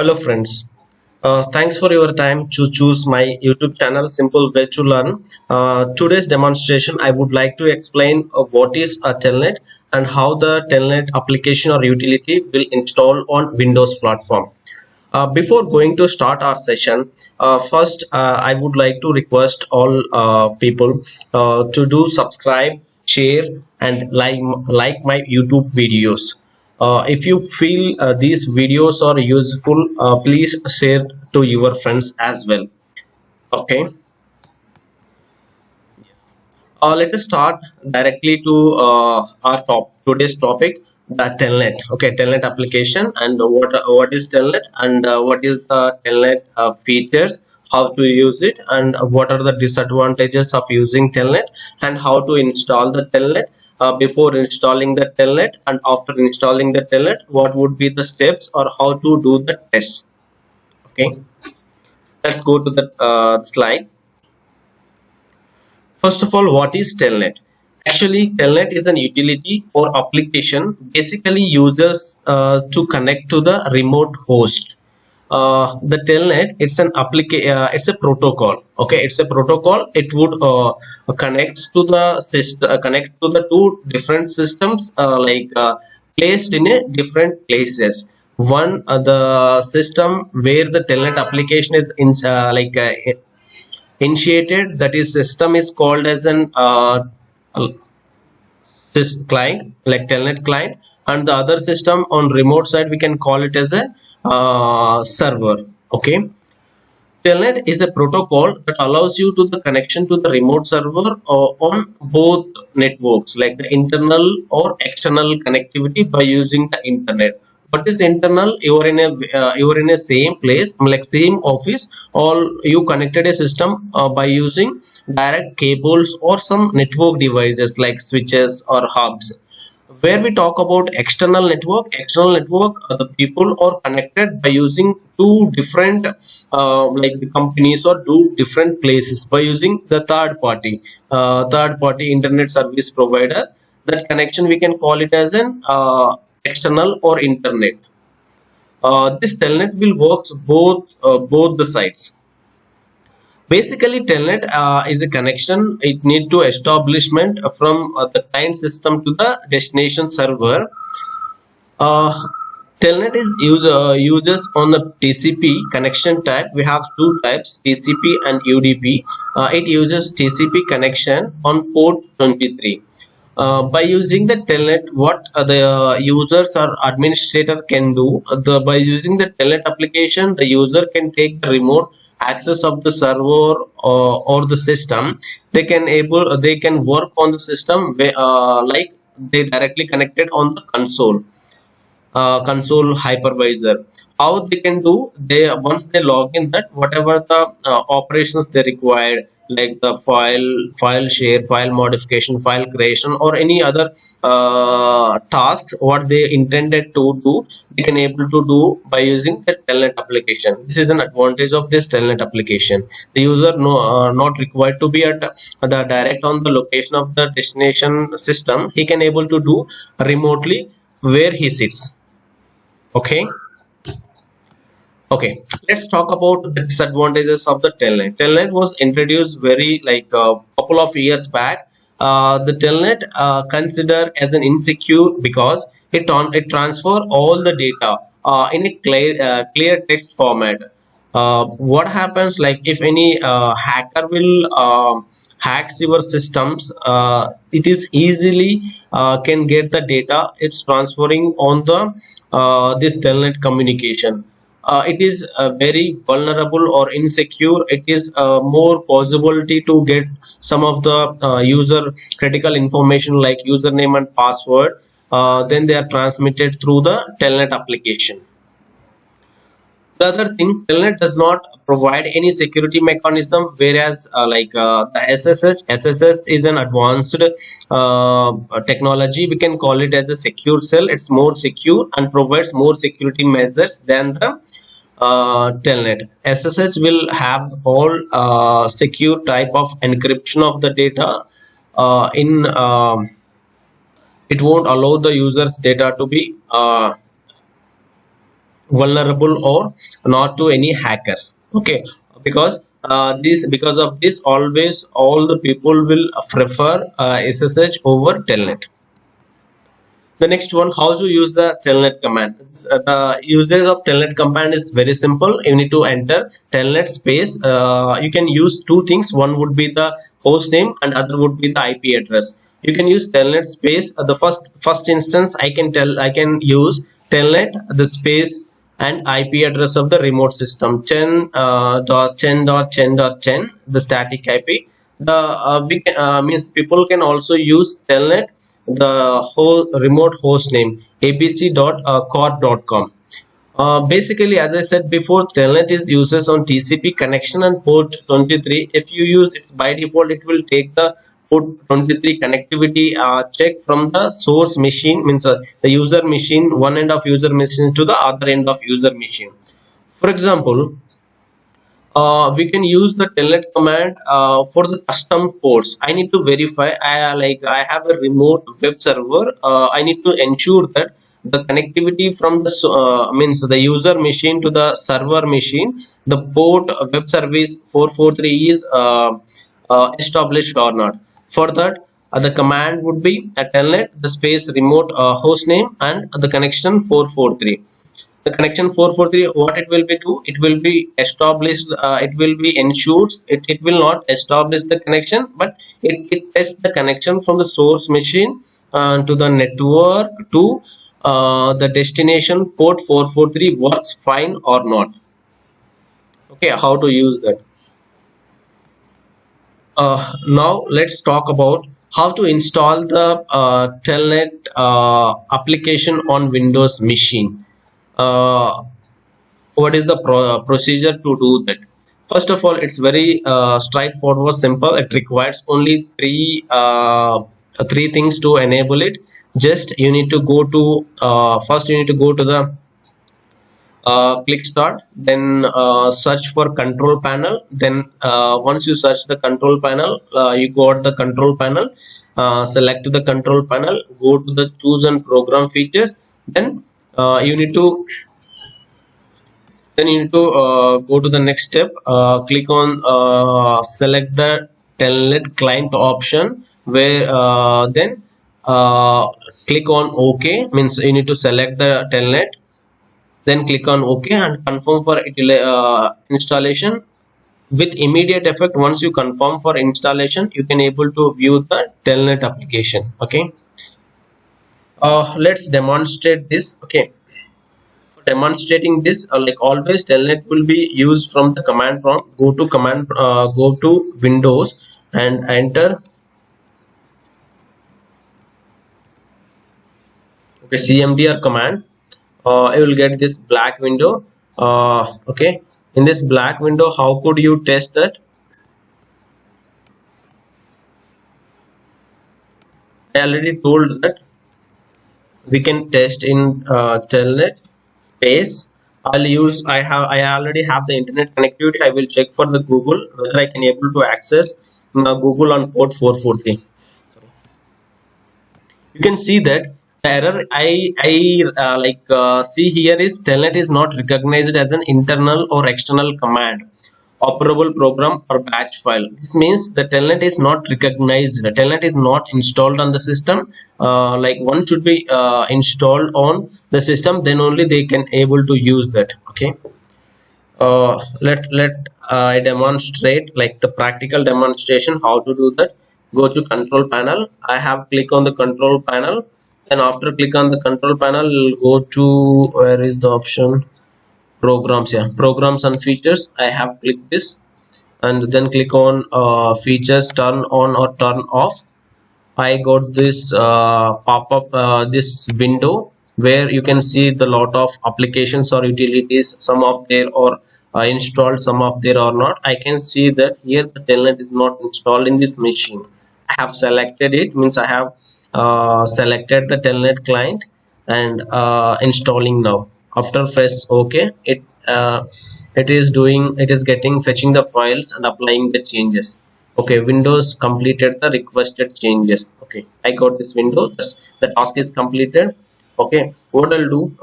Hello friends. Thanks for your time to choose my YouTube channel Simple Way to Learn. Today's demonstration I would like to explain what is a Telnet and how the Telnet application or utility will install on Windows platform. Before going to start our session, first I would like to request all people to do subscribe, share and like my YouTube videos. If you feel these videos are useful, please share to your friends as well. Okay. Let us start directly to our today's topic, the Telnet. Okay, Telnet application and what is Telnet and what is the Telnet features, how to use it, and what are the disadvantages of using Telnet, and how to install the Telnet. Before installing the Telnet and after installing the Telnet, what would be the steps or how to do the test. Okay, let's go to the slide. First of all, what is Telnet? Actually, Telnet is an utility or application basically uses to connect to the remote host. The Telnet, it's a protocol. Okay, it's a protocol. It would connect to the system, connect to the two different systems, placed in a different places. One, the system where the Telnet application is initiated, that is system is called as an client, like Telnet client, and the other system on remote side we can call it as a server. Okay, Telnet is a protocol that allows you to the connection to the remote server on both networks, like the internal or external connectivity by using the internet. What is internal? You are in a same place, like same office, or you connected a system by using direct cables or some network devices like switches or hubs. Where we talk about external network, the people are connected by using two different like the companies or two different places by using the third party internet service provider. That connection we can call it as an external or internet. This Telnet will work both the sides. Basically, Telnet is a connection. It need to establishment from the client system to the destination server. Uh, Telnet is uses on the TCP connection type. We have two types, TCP and UDP. It uses TCP connection on port 23. By using the Telnet, what the users or administrator can do, by using the Telnet application, the user can take the remote access of the server or the system. They can work on the system like they directly connected on the console hypervisor. How they can do, they once they log in, that whatever the operations they required, like the file share, file modification, file creation, or any other tasks what they intended to do, they can able to do by using the Telnet application. This is an advantage of this Telnet application. The user not required to be at the direct on the location of the destination system. He can able to do remotely where he sits. Okay. Okay, let's talk about the disadvantages of the Telnet. Telnet was introduced very like a couple of years back. The Telnet considered as an insecure because it transfer all the data in a clear text format. What happens, like if any hacker will hacks your systems, it is easily can get the data. It's transferring on the this Telnet communication. It is very vulnerable or insecure. It is more possibility to get some of the user critical information like username and password. Then they are transmitted through the Telnet application. The other thing, Telnet does not provide any security mechanism, whereas the SSH is an advanced technology. We can call it as a secure cell. It's more secure and provides more security measures than the Telnet. SSH will have all secure type of encryption of the data. It won't allow the user's data to be vulnerable or not to any hackers. Okay, because because of this, always all the people will prefer SSH over telnet. The next one, how to use the telnet command. The usage of telnet command is very simple. You need to enter telnet space. You can use two things. One would be the host name and other would be the IP address. You can use telnet space. The first instance, I can use telnet the space and IP address of the remote system 10.10.10.10, the static IP. The means people can also use telnet the whole remote host name abc.cord.com. Basically, as I said before, telnet is uses on TCP connection and port 23. If you use it's by default, it will take the port 23 connectivity check from the source machine, means the user machine, one end of user machine to the other end of user machine. For example, we can use the telnet command for the custom ports. I need to verify I have a remote web server. I need to ensure that the connectivity from the means the user machine to the server machine, the port web service 443 is established or not. For that, the command would be a telnet the space remote host name and the connection 443. The connection 443, what it will be do, it will be established, it will be ensured, it will not establish the connection, but it tests the connection from the source machine to the network to the destination port 443 works fine or not. Okay, how to use that. Now let's talk about how to install the telnet application on Windows machine. What is the procedure to do that? First of all, it's very straightforward, simple. It requires only three things to enable it. Just you need to go to first you need to go to the click start, then search for control panel. Then once you search the control panel, you got the control panel, select the control panel, go to the choose and program features. Then you need to go to the next step, click on select the telnet client option, where then click on OK, means you need to select the telnet, then click on OK and confirm for installation with immediate effect. Once you confirm for installation, you can able to view the telnet application. Okay, let's demonstrate this. Okay, for demonstrating this, like always, telnet will be used from the command prompt. Go to Windows and enter cmdr command. I will get this black window. Okay, in this black window, how could you test that? I already told that we can test in telnet space. I already have the internet connectivity. I will check for the Google whether I can able to access Google on port 443. You can see that the error I see here is telnet is not recognized as an internal or external command, operable program or batch file. This means the telnet is not recognized. The telnet is not installed on the system. Like one should be installed on the system, then only they can able to use that. Okay, let I demonstrate like the practical demonstration how to do that. Go to control panel. I have click on the control panel, and after click on the control panel, go to where is the option, programs. Yeah, programs and features. I have clicked this, and then click on features, turn on or turn off. I got this pop-up, this window where you can see the lot of applications or utilities, some of there or installed, some of there or not. I can see that here the telnet is not installed in this machine. I have selected it, means I have selected the telnet client and installing now. After press OK, it is getting fetching the files and applying the changes. Okay, Windows completed the requested changes. Okay, I got this window. The task is completed. Okay, what I'll do,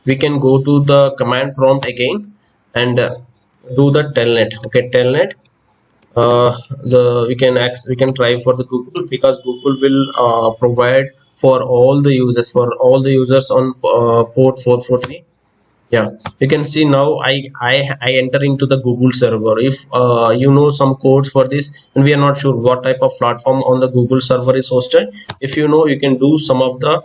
we can go to the command prompt again and do the telnet. Okay, telnet. We can try for the Google, because Google will provide for all the users on port 443. Yeah, you can see now I enter into the Google server. If you know some codes for this and we are not sure what type of platform on the Google server is hosted, if you know, you can do some of the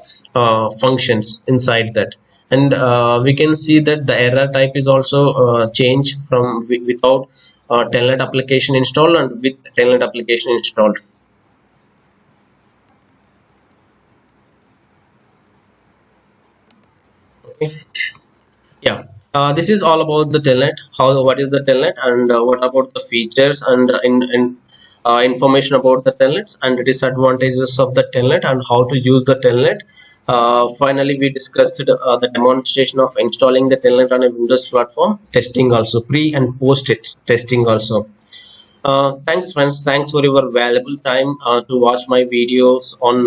functions inside that. And we can see that the error type is also changed from without telnet application installed and with telnet application installed. Okay. Yeah, this is all about the telnet. What is the telnet, and what about the features and information about the telnets and the disadvantages of the telnet and how to use the telnet. Finally, we discussed the demonstration of installing the telnet on a Windows platform, testing also, pre and post testing also. Thanks friends, thanks for your valuable time to watch my videos on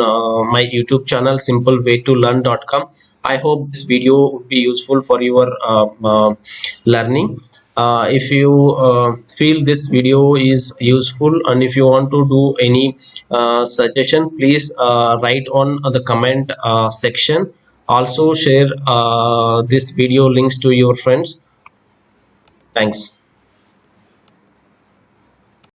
my YouTube channel simplewaytolearn.com. I hope this video would be useful for your learning. If you feel this video is useful, and if you want to do any suggestion, please write on the comment section. Also share this video links to your friends. Thanks.